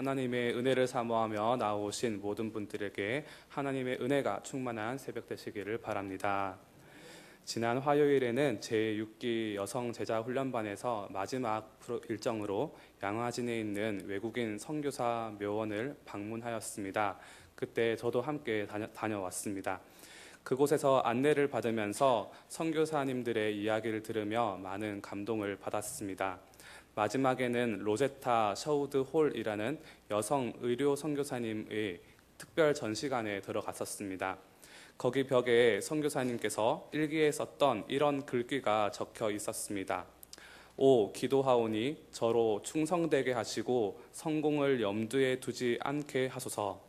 하나님의 은혜를 사모하며 나오신 모든 분들에게 하나님의 은혜가 충만한 새벽 되시기를 바랍니다. 지난 화요일에는 제6기 여성 제자 훈련반에서 마지막 일정으로 양화진에 있는 외국인 선교사 묘원을 방문하였습니다. 그때 저도 함께 다녀왔습니다. 그곳에서 안내를 받으면서 선교사님들의 이야기를 들으며 많은 감동을 받았습니다. 마지막에는 로제타 셔우드 홀이라는 여성 의료 선교사님의 특별 전시관에 들어갔었습니다. 거기 벽에 선교사님께서 일기에 썼던 이런 글귀가 적혀 있었습니다. 오, 기도하오니 저로 충성되게 하시고 성공을 염두에 두지 않게 하소서.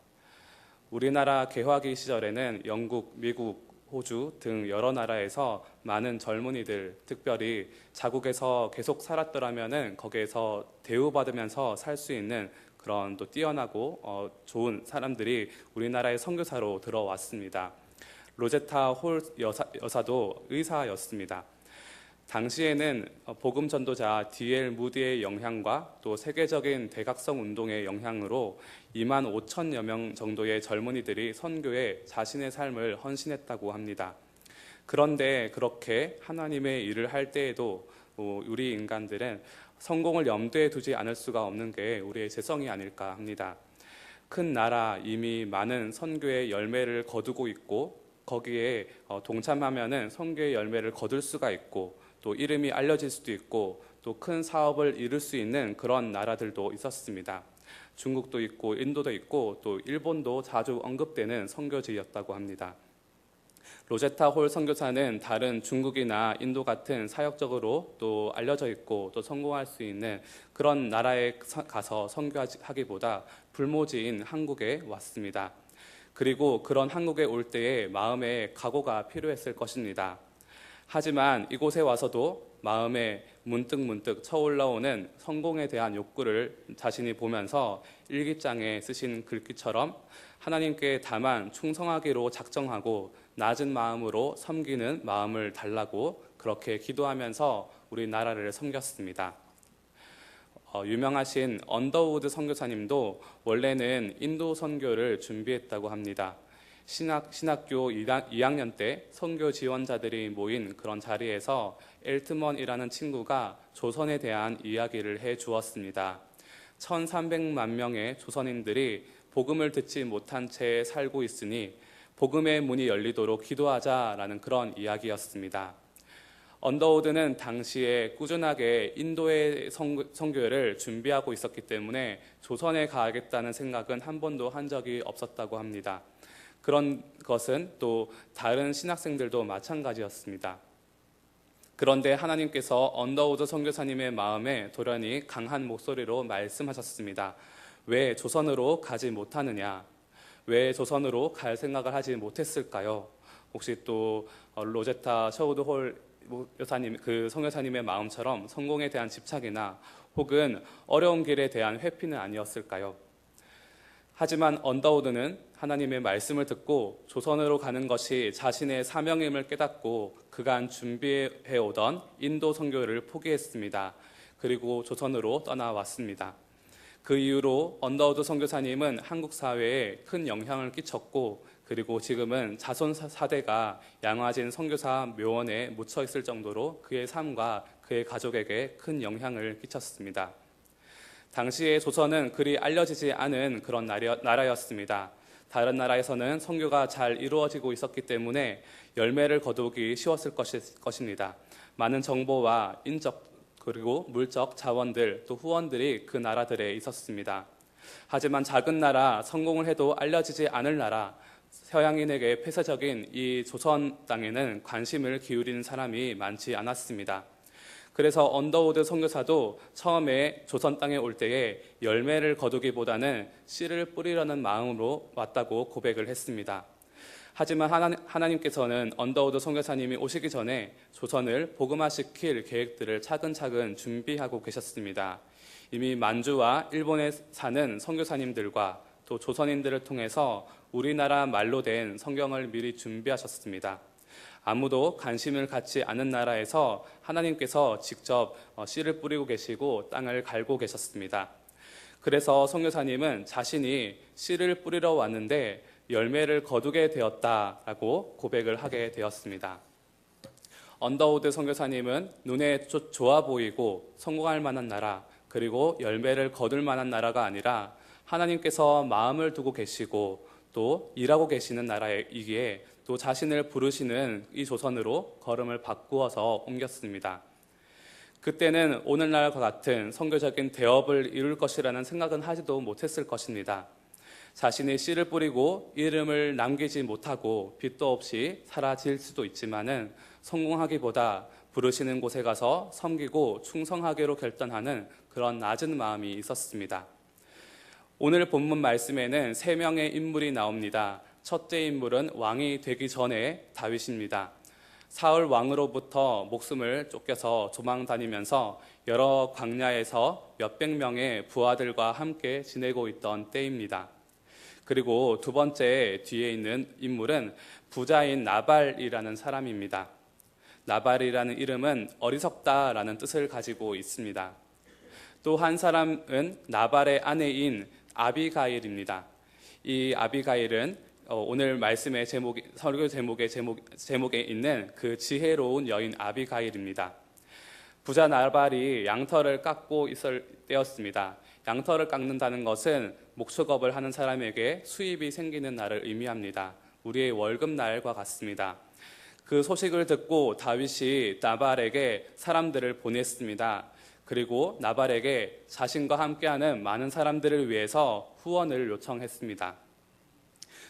우리나라 개화기 시절에는 영국, 미국, 호주 등 여러 나라에서 많은 젊은이들, 특별히 자국에서 계속 살았더라면은 거기에서 대우받으면서 살 수 있는 그런 또 뛰어나고 좋은 사람들이 우리나라의 선교사로 들어왔습니다. 로제타 홀 여사도 의사였습니다. 당시에는 복음 전도자 D.L. 무디의 영향과 또 세계적인 대각성 운동의 영향으로 2만 5천여 명 정도의 젊은이들이 선교에 자신의 삶을 헌신했다고 합니다. 그런데 그렇게 하나님의 일을 할 때에도 우리 인간들은 성공을 염두에 두지 않을 수가 없는 게 우리의 재성이 아닐까 합니다. 큰 나라, 이미 많은 선교의 열매를 거두고 있고 거기에 동참하면은 선교의 열매를 거둘 수가 있고 또 이름이 알려질 수도 있고 또 큰 사업을 이룰 수 있는 그런 나라들도 있었습니다. 중국도 있고 인도도 있고 또 일본도 자주 언급되는 선교지였다고 합니다. 로제타 홀 선교사는 다른 중국이나 인도 같은 사역적으로 또 알려져 있고 또 성공할 수 있는 그런 나라에 가서 선교하기보다 불모지인 한국에 왔습니다. 그리고 그런 한국에 올 때에 마음의 각오가 필요했을 것입니다. 하지만 이곳에 와서도 마음에 문득문득 쳐올라오는 성공에 대한 욕구를 자신이 보면서 일기장에 쓰신 글귀처럼 하나님께 다만 충성하기로 작정하고 낮은 마음으로 섬기는 마음을 달라고 그렇게 기도하면서 우리나라를 섬겼습니다. 유명하신 언더우드 선교사님도 원래는 인도 선교를 준비했다고 합니다. 신학교 2학년 때 선교 지원자들이 모인 그런 자리에서 엘트먼이라는 친구가 조선에 대한 이야기를 해 주었습니다. 1300만 명의 조선인들이 복음을 듣지 못한 채 살고 있으니 복음의 문이 열리도록 기도하자라는 그런 이야기였습니다. 언더우드는 당시에 꾸준하게 인도의 선교를 준비하고 있었기 때문에 조선에 가야겠다는 생각은 한 번도 한 적이 없었다고 합니다. 그런 것은 또 다른 신학생들도 마찬가지였습니다. 그런데 하나님께서 언더우드 선교사님의 마음에 돌연히 강한 목소리로 말씀하셨습니다. 왜 조선으로 가지 못하느냐? 왜 조선으로 갈 생각을 하지 못했을까요? 혹시 또 로제타 셔우드 홀 여사님, 그 선교사님의 마음처럼 성공에 대한 집착이나 혹은 어려운 길에 대한 회피는 아니었을까요? 하지만 언더우드는 하나님의 말씀을 듣고 조선으로 가는 것이 자신의 사명임을 깨닫고 그간 준비해오던 인도 선교를 포기했습니다. 그리고 조선으로 떠나왔습니다. 그 이후로 언더우드 선교사님은 한국 사회에 큰 영향을 끼쳤고 그리고 지금은 자손 사대가 양화진 선교사 묘원에 묻혀 있을 정도로 그의 삶과 그의 가족에게 큰 영향을 끼쳤습니다. 당시에 조선은 그리 알려지지 않은 그런 나라였습니다. 다른 나라에서는 선교가 잘 이루어지고 있었기 때문에 열매를 거두기 쉬웠을 것입니다. 많은 정보와 인적 그리고 물적 자원들 또 후원들이 그 나라들에 있었습니다. 하지만 작은 나라, 성공을 해도 알려지지 않을 나라, 서양인에게 폐쇄적인 이 조선 땅에는 관심을 기울이는 사람이 많지 않았습니다. 그래서 언더우드 선교사도 처음에 조선 땅에 올 때에 열매를 거두기보다는 씨를 뿌리려는 마음으로 왔다고 고백을 했습니다. 하지만 하나님께서는 언더우드 선교사님이 오시기 전에 조선을 복음화시킬 계획들을 차근차근 준비하고 계셨습니다. 이미 만주와 일본에 사는 선교사님들과 또 조선인들을 통해서 우리나라 말로 된 성경을 미리 준비하셨습니다. 아무도 관심을 갖지 않은 나라에서 하나님께서 직접 씨를 뿌리고 계시고 땅을 갈고 계셨습니다. 그래서 선교사님은 자신이 씨를 뿌리러 왔는데 열매를 거두게 되었다라고 고백을 하게 되었습니다. 언더우드 선교사님은 눈에 좋아 보이고 성공할 만한 나라, 그리고 열매를 거둘 만한 나라가 아니라 하나님께서 마음을 두고 계시고 또 일하고 계시는 나라이기에 또 자신을 부르시는 이 조선으로 걸음을 바꾸어서 옮겼습니다. 그때는 오늘날과 같은 선교적인 대업을 이룰 것이라는 생각은 하지도 못했을 것입니다. 자신이 씨를 뿌리고 이름을 남기지 못하고 빚도 없이 사라질 수도 있지만은 성공하기보다 부르시는 곳에 가서 섬기고 충성하기로 결단하는 그런 낮은 마음이 있었습니다. 오늘 본문 말씀에는 3명의 인물이 나옵니다. 첫째 인물은 왕이 되기 전에 다윗입니다. 사울 왕으로부터 목숨을 쫓겨서 도망 다니면서 여러 광야에서 몇백 명의 부하들과 함께 지내고 있던 때입니다. 그리고 두 번째 뒤에 있는 인물은 부자인 나발이라는 사람입니다. 나발이라는 이름은 어리석다라는 뜻을 가지고 있습니다. 또 한 사람은 나발의 아내인 아비가일입니다. 이 아비가일은 오늘 말씀의 설교 제목에 있는 그 지혜로운 여인 아비가일입니다. 부자 나발이 양털을 깎고 있을 때였습니다. 양털을 깎는다는 것은 목축업을 하는 사람에게 수입이 생기는 날을 의미합니다. 우리의 월급날과 같습니다. 그 소식을 듣고 다윗이 나발에게 사람들을 보냈습니다. 그리고 나발에게 자신과 함께하는 많은 사람들을 위해서 후원을 요청했습니다.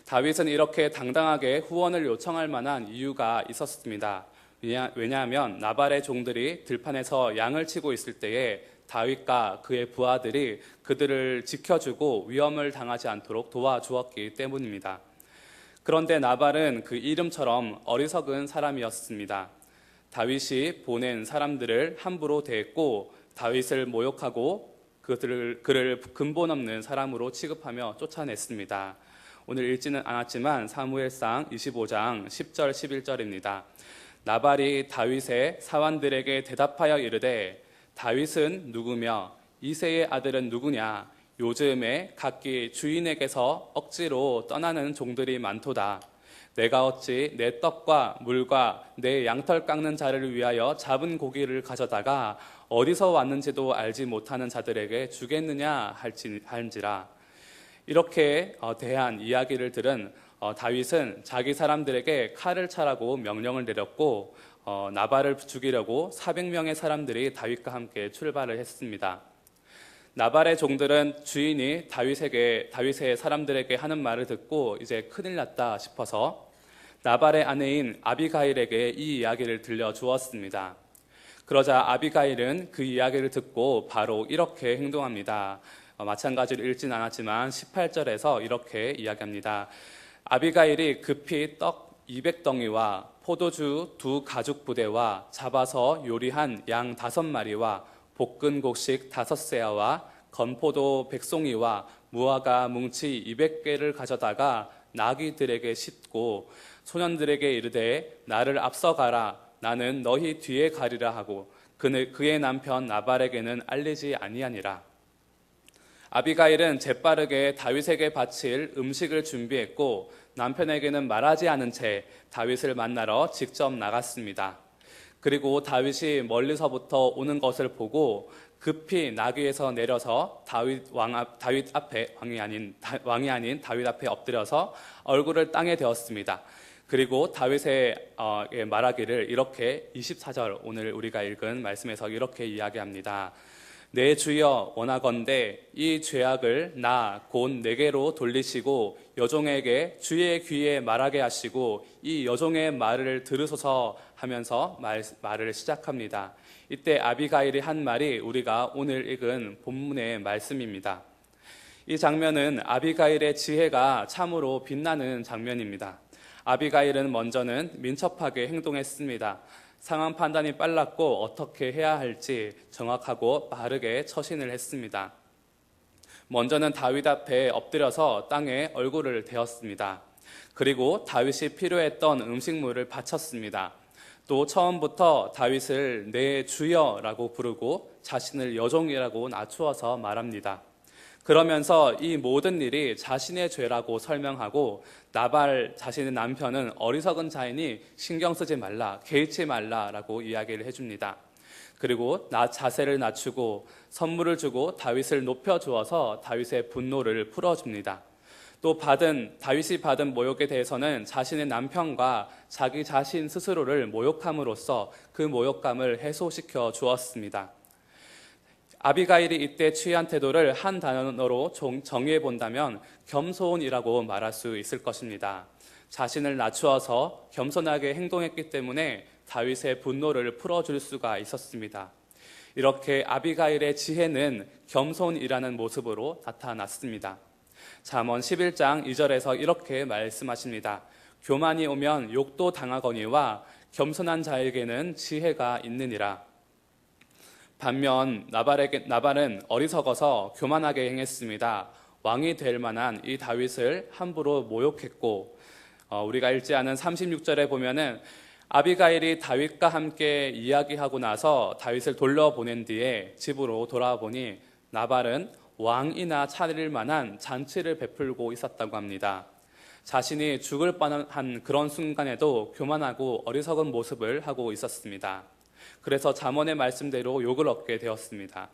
다윗은 이렇게 당당하게 후원을 요청할 만한 이유가 있었습니다. 왜냐하면 나발의 종들이 들판에서 양을 치고 있을 때에 다윗과 그의 부하들이 그들을 지켜주고 위험을 당하지 않도록 도와주었기 때문입니다. 그런데 나발은 그 이름처럼 어리석은 사람이었습니다. 다윗이 보낸 사람들을 함부로 대했고 다윗을 모욕하고 그를 근본 없는 사람으로 취급하며 쫓아냈습니다. 오늘 읽지는 않았지만 사무엘상 25장 10절 11절입니다. 나발이 다윗의 사환들에게 대답하여 이르되 다윗은 누구며 이새의 아들은 누구냐? 요즘에 각기 주인에게서 억지로 떠나는 종들이 많도다. 내가 어찌 내 떡과 물과 내 양털 깎는 자를 위하여 잡은 고기를 가져다가 어디서 왔는지도 알지 못하는 자들에게 주겠느냐 할지라. 이렇게 대한 이야기를 들은 다윗은 자기 사람들에게 칼을 차라고 명령을 내렸고 나발을 죽이려고 400명의 사람들이 다윗과 함께 출발을 했습니다. 나발의 종들은 주인이 다윗의 사람들에게 하는 말을 듣고 이제 큰일 났다 싶어서 나발의 아내인 아비가일에게 이 이야기를 들려주었습니다. 그러자 아비가일은 그 이야기를 듣고 바로 이렇게 행동합니다. 마찬가지로 읽진 않았지만 18절에서 이렇게 이야기합니다. 아비가일이 급히 떡 200덩이와 포도주 2 가죽 부대와 잡아서 요리한 양 5마리와 볶은 곡식 5세아와 건포도 100송이와 무화과 뭉치 200개를 가져다가 나귀들에게 싣고 소년들에게 이르되 나를 앞서가라 나는 너희 뒤에 가리라 하고 그의 남편 나발에게는 알리지 아니하니라. 아비가일은 재빠르게 다윗에게 바칠 음식을 준비했고 남편에게는 말하지 않은 채 다윗을 만나러 직접 나갔습니다. 그리고 다윗이 멀리서부터 오는 것을 보고 급히 나귀에서 내려서 왕이 아닌 다윗 앞에 엎드려서 얼굴을 땅에 대었습니다. 그리고 다윗의 말하기를 이렇게 24절 오늘 우리가 읽은 말씀에서 이렇게 이야기합니다. 내 주여 원하건대 이 죄악을 나 곧 내게로 돌리시고 여종에게 주의 귀에 말하게 하시고 이 여종의 말을 들으소서 하면서 말을 시작합니다. 이때 아비가일이 한 말이 우리가 오늘 읽은 본문의 말씀입니다. 이 장면은 아비가일의 지혜가 참으로 빛나는 장면입니다. 아비가일은 먼저는 민첩하게 행동했습니다. 상황 판단이 빨랐고 어떻게 해야 할지 정확하고 빠르게 처신을 했습니다. 먼저는 다윗 앞에 엎드려서 땅에 얼굴을 대었습니다. 그리고 다윗이 필요했던 음식물을 바쳤습니다. 또 처음부터 다윗을 내 주여라고 부르고 자신을 여종이라고 낮추어서 말합니다. 그러면서 이 모든 일이 자신의 죄라고 설명하고 나발 자신의 남편은 어리석은 자이니 신경 쓰지 말라, 개의치 말라라고 이야기를 해줍니다. 그리고 자세를 낮추고 선물을 주고 다윗을 높여주어서 다윗의 분노를 풀어줍니다. 또 다윗이 받은 모욕에 대해서는 자신의 남편과 자기 자신 스스로를 모욕함으로써 그 모욕감을 해소시켜 주었습니다. 아비가일이 이때 취한 태도를 한 단어로 정의해 본다면 겸손이라고 말할 수 있을 것입니다. 자신을 낮추어서 겸손하게 행동했기 때문에 다윗의 분노를 풀어줄 수가 있었습니다. 이렇게 아비가일의 지혜는 겸손이라는 모습으로 나타났습니다. 잠언 11장 2절에서 이렇게 말씀하십니다. 교만이 오면 욕도 당하거니와 겸손한 자에게는 지혜가 있느니라. 반면 나발은 어리석어서 교만하게 행했습니다. 왕이 될 만한 이 다윗을 함부로 모욕했고, 우리가 읽지 않은 36절에 보면은 아비가일이 다윗과 함께 이야기하고 나서 다윗을 돌려보낸 뒤에 집으로 돌아보니 나발은 왕이나 차릴 만한 잔치를 베풀고 있었다고 합니다. 자신이 죽을 뻔한 그런 순간에도 교만하고 어리석은 모습을 하고 있었습니다. 그래서 잠언의 말씀대로 욕을 얻게 되었습니다.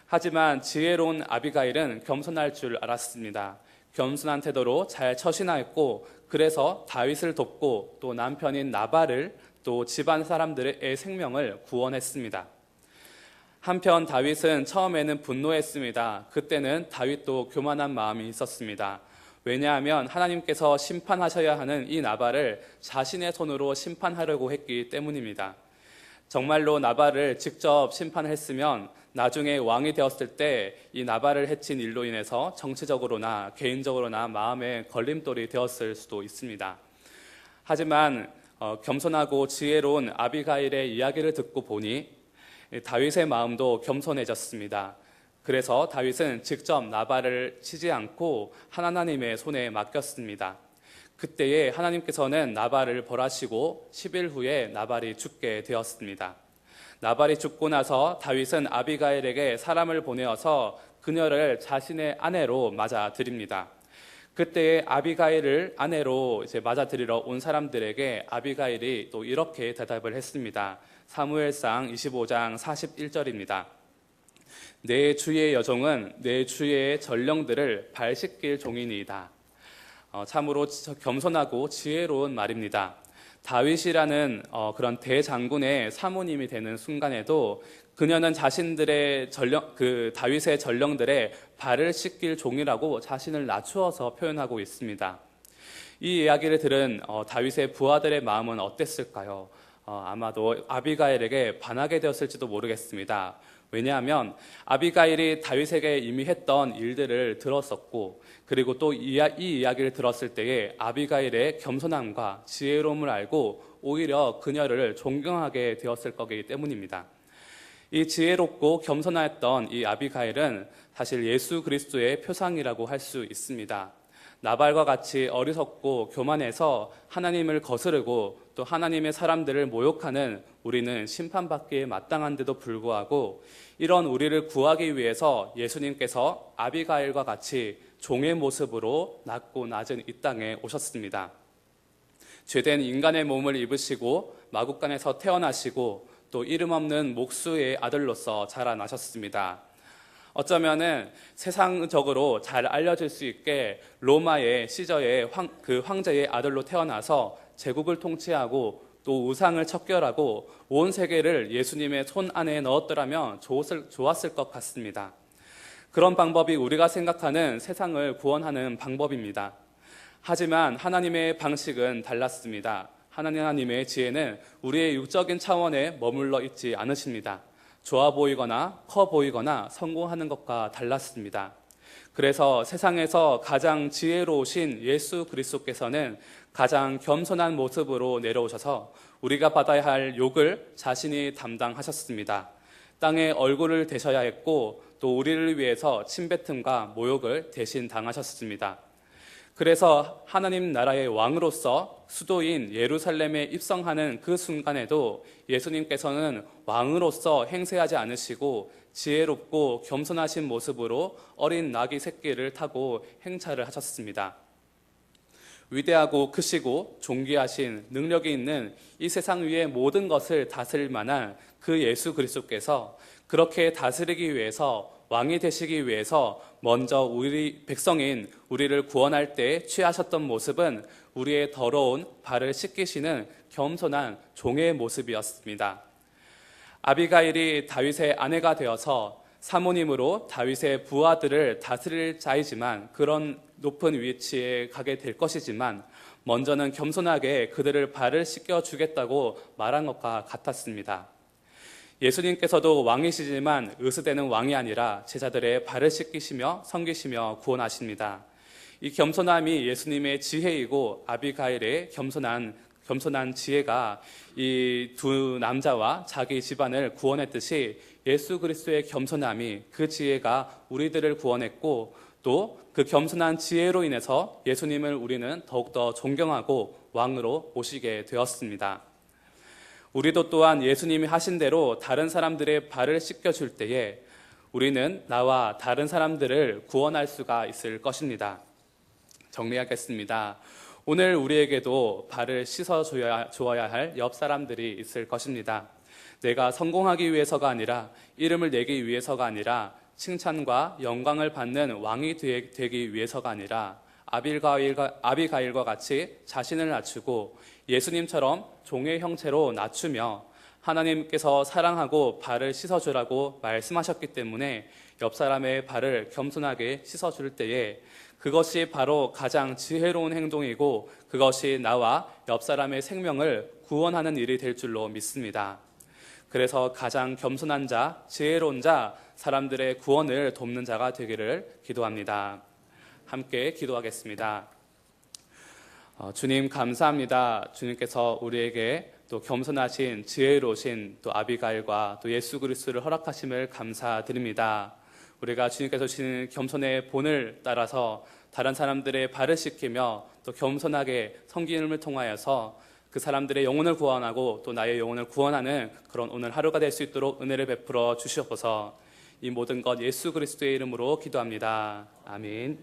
하지만 지혜로운 아비가일은 겸손할 줄 알았습니다. 겸손한 태도로 잘 처신하였고, 그래서 다윗을 돕고 또 남편인 나발을 또 집안 사람들의 생명을 구원했습니다. 한편 다윗은 처음에는 분노했습니다. 그때는 다윗도 교만한 마음이 있었습니다. 왜냐하면 하나님께서 심판하셔야 하는 이 나발을 자신의 손으로 심판하려고 했기 때문입니다. 정말로 나발을 직접 심판했으면 나중에 왕이 되었을 때 이 나발을 해친 일로 인해서 정치적으로나 개인적으로나 마음에 걸림돌이 되었을 수도 있습니다. 하지만 겸손하고 지혜로운 아비가일의 이야기를 듣고 보니 다윗의 마음도 겸손해졌습니다. 그래서 다윗은 직접 나발을 치지 않고 하나님의 손에 맡겼습니다. 그때에 하나님께서는 나발을 벌하시고 10일 후에 나발이 죽게 되었습니다. 나발이 죽고 나서 다윗은 아비가일에게 사람을 보내어서 그녀를 자신의 아내로 맞아들입니다. 그때에 아비가일을 아내로 맞아들이러 온 사람들에게 아비가일이 또 이렇게 대답을 했습니다. 사무엘상 25장 41절입니다. 내 주의 여종은 내 주의 전령들을 발 씻길 종이니이다. 참으로 겸손하고 지혜로운 말입니다. 다윗이라는 그런 대장군의 사모님이 되는 순간에도 그녀는 자신들의 다윗의 전령들의 발을 씻길 종이라고 자신을 낮추어서 표현하고 있습니다. 이 이야기를 들은 다윗의 부하들의 마음은 어땠을까요? 아마도 아비가일에게 반하게 되었을지도 모르겠습니다. 왜냐하면 아비가일이 다윗에게 이미 했던 일들을 들었었고, 그리고 또 이 이야기를 들었을 때에 아비가일의 겸손함과 지혜로움을 알고 오히려 그녀를 존경하게 되었을 거기 때문입니다. 이 지혜롭고 겸손하였던 이 아비가일은 사실 예수 그리스도의 표상이라고 할 수 있습니다. 나발과 같이 어리석고 교만해서 하나님을 거스르고 또 하나님의 사람들을 모욕하는 우리는 심판받기에 마땅한데도 불구하고 이런 우리를 구하기 위해서 예수님께서 아비가일과 같이 종의 모습으로 낮고 낮은 이 땅에 오셨습니다. 죄된 인간의 몸을 입으시고 마국간에서 태어나시고 또 이름 없는 목수의 아들로서 자라나셨습니다. 어쩌면은 세상적으로 잘 알려질 수 있게 로마의 시저의 황제의 아들로 태어나서 제국을 통치하고 또 우상을 척결하고 온 세계를 예수님의 손 안에 넣었더라면 좋았을 것 같습니다. 그런 방법이 우리가 생각하는 세상을 구원하는 방법입니다. 하지만 하나님의 방식은 달랐습니다. 하나님의 지혜는 우리의 육적인 차원에 머물러 있지 않으십니다. 좋아 보이거나 커 보이거나 성공하는 것과 달랐습니다. 그래서 세상에서 가장 지혜로우신 예수 그리스도께서는 가장 겸손한 모습으로 내려오셔서 우리가 받아야 할 욕을 자신이 담당하셨습니다. 땅에 얼굴을 대셔야 했고 또 우리를 위해서 침뱉음과 모욕을 대신 당하셨습니다. 그래서 하나님 나라의 왕으로서 수도인 예루살렘에 입성하는 그 순간에도 예수님께서는 왕으로서 행세하지 않으시고 지혜롭고 겸손하신 모습으로 어린 나귀 새끼를 타고 행차를 하셨습니다. 위대하고 크시고 존귀하신 능력이 있는 이 세상 위의 모든 것을 다스릴 만한 그 예수 그리스도께서 그렇게 다스리기 위해서, 왕이 되시기 위해서 먼저 우리 백성인 우리를 구원할 때 취하셨던 모습은 우리의 더러운 발을 씻기시는 겸손한 종의 모습이었습니다. 아비가일이 다윗의 아내가 되어서 사모님으로 다윗의 부하들을 다스릴 자이지만, 그런 높은 위치에 가게 될 것이지만 먼저는 겸손하게 그들을 발을 씻겨주겠다고 말한 것과 같았습니다. 예수님께서도 왕이시지만 의스되는 왕이 아니라 제자들의 발을 씻기시며 섬기시며 구원하십니다. 이 겸손함이 예수님의 지혜이고 아비가일의 겸손한 지혜가 이 두 남자와 자기 집안을 구원했듯이 예수 그리스도의 겸손함이, 그 지혜가 우리들을 구원했고, 또 그 겸손한 지혜로 인해서 예수님을 우리는 더욱더 존경하고 왕으로 모시게 되었습니다. 우리도 또한 예수님이 하신 대로 다른 사람들의 발을 씻겨줄 때에 우리는 나와 다른 사람들을 구원할 수가 있을 것입니다. 정리하겠습니다. 오늘 우리에게도 발을 씻어줘야 할 옆 사람들이 있을 것입니다. 내가 성공하기 위해서가 아니라, 이름을 내기 위해서가 아니라, 칭찬과 영광을 받는 왕이 되기 위해서가 아니라, 아비가일과 같이 자신을 낮추고 예수님처럼 종의 형체로 낮추며 하나님께서 사랑하고 발을 씻어주라고 말씀하셨기 때문에 옆 사람의 발을 겸손하게 씻어줄 때에 그것이 바로 가장 지혜로운 행동이고, 그것이 나와 옆 사람의 생명을 구원하는 일이 될 줄로 믿습니다. 그래서 가장 겸손한 자, 지혜로운 자, 사람들의 구원을 돕는 자가 되기를 기도합니다. 함께 기도하겠습니다. 주님 감사합니다. 주님께서 우리에게 또 겸손하신 지혜로우신 또 아비가일과 또 예수 그리스도를 허락하심을 감사드립니다. 우리가 주님께서 주시는 겸손의 본을 따라서 다른 사람들의 발을 씻기며 또 겸손하게 섬김을 통하여서 그 사람들의 영혼을 구원하고 또 나의 영혼을 구원하는 그런 오늘 하루가 될 수 있도록 은혜를 베풀어 주시옵소서. 이 모든 것 예수 그리스도의 이름으로 기도합니다. 아멘.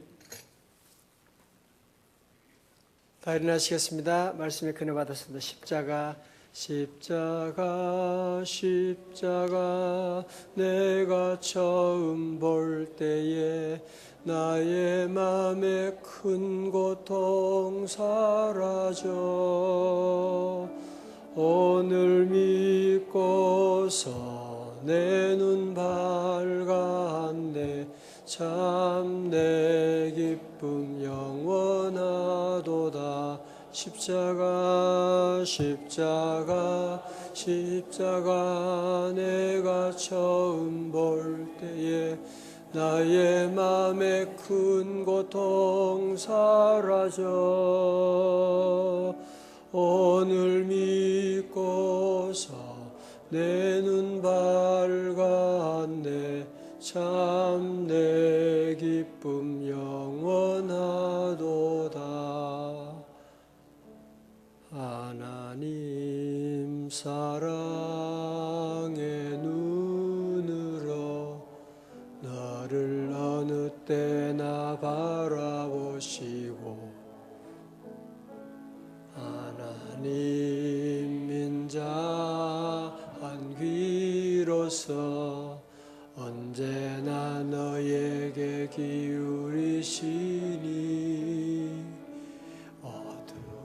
다 일어나시겠습니다. 말씀에 근혜 받았습니다. 십자가 내가 처음 볼 때에 나의 맘에 큰 고통 사라져 오늘 믿고서 내 눈 밝았네 참 내 기쁨 영원하도다. 십자가 내가 처음 볼 때에 나의 맘에 큰 고통 사라져 오늘 믿고서 내 눈 밝았네 참 내 기쁨 영원하도다. 하나님 사랑의 눈으로 너를 어느 때나 바라보시고 하나님 인자한 귀로서 언제나 너에게 기울이시니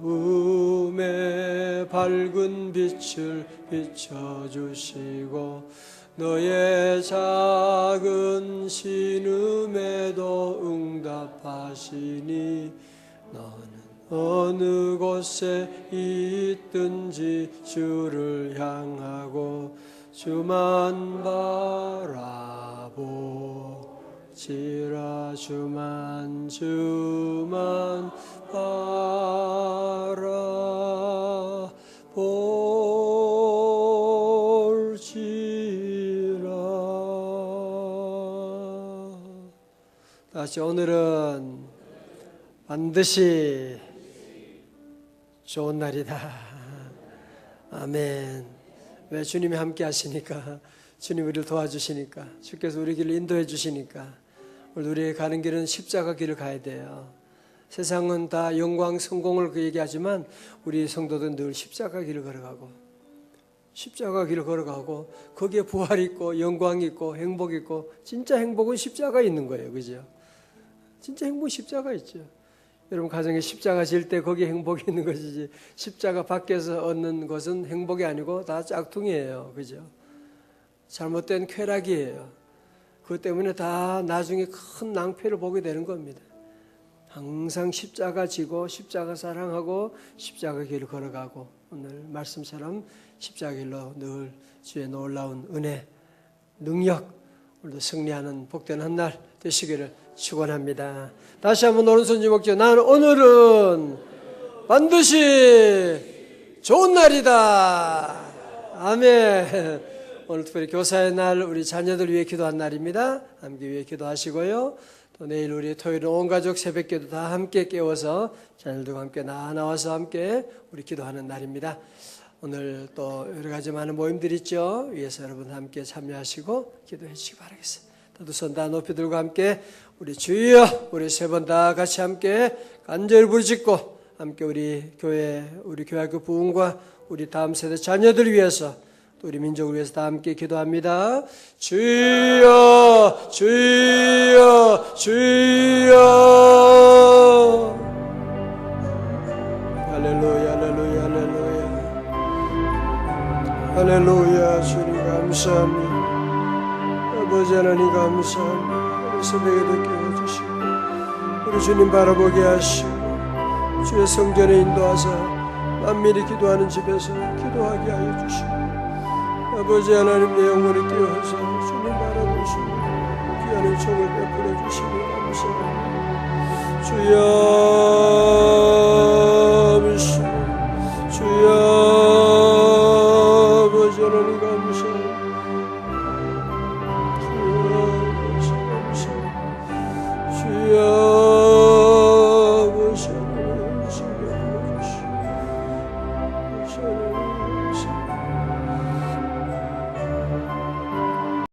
어두움에 밝은 빛을 비춰주시고 너의 작은 신음에도 응답하시니 너는 어느 곳에 있든지 주를 향하고 주만 바라보지라. 주만 바라볼지라. 다시 오늘은 반드시 좋은 날이다. 아멘. 왜? 주님이 함께 하시니까 주님 우리를 도와주시니까, 주께서 우리 길을 인도해 주시니까 오늘 우리의 가는 길은 십자가 길을 가야 돼요. 세상은 다 영광, 성공을 얘기하지만 우리 성도들은 늘 십자가 길을 걸어가고, 십자가 길을 걸어가고 거기에 부활이 있고 영광이 있고 행복이 있고, 진짜 행복은 십자가에 있는 거예요. 그죠? 진짜 행복은 십자가에 있죠. 여러분 가정에 십자가 질 때 거기에 행복이 있는 것이지, 십자가 밖에서 얻는 것은 행복이 아니고 다 짝퉁이에요. 그죠? 잘못된 쾌락이에요. 그것 때문에 다 나중에 큰 낭패를 보게 되는 겁니다. 항상 십자가 지고 십자가 사랑하고 십자가 길을 걸어가고, 오늘 말씀처럼 십자가 길로 늘 주의 놀라운 은혜, 능력, 오늘도 승리하는 복된 한 날 되시기를 축원합니다. 다시 한번 오른손 주먹죠. 나는 오늘은 반드시 좋은 날이다. 아멘. 오늘 특별히 교사의 날, 우리 자녀들 위해 기도한 날입니다. 함께 위해 기도하시고요. 또 내일 우리 토요일 온 가족 새벽기도 다 함께 깨워서 자녀들과 함께 나와서 함께 우리 기도하는 날입니다. 오늘 또 여러 가지 많은 모임들 있죠. 위에서 여러분 함께 참여하시고 기도해 주시기 바라겠습니다. 두 손 다 높이 들고 함께 우리 주여, 우리 세 번 다 같이 함께 간절히 부르짖고 함께 우리 교회학교 부흥과 우리 다음 세대 자녀들 위해서, 또 우리 민족을 위해서 다 함께 기도합니다. 주여, 주여, 주여. 할렐루야, 할렐루야, 할렐루야. 할렐루야. 주님 감사합니다. 아버지 하나님 감사합니다. 우리 새벽에도 깨워주시고 우리 주님 바라보게 하시고 주의 성전에 인도하사 만민이 기도하는 집에서 기도하게 하여 주시고, 아버지 하나님 내 영혼이 깨어서 주님 바라보시고 귀한 은총을 베풀어 주시니 감사합니다. 주여,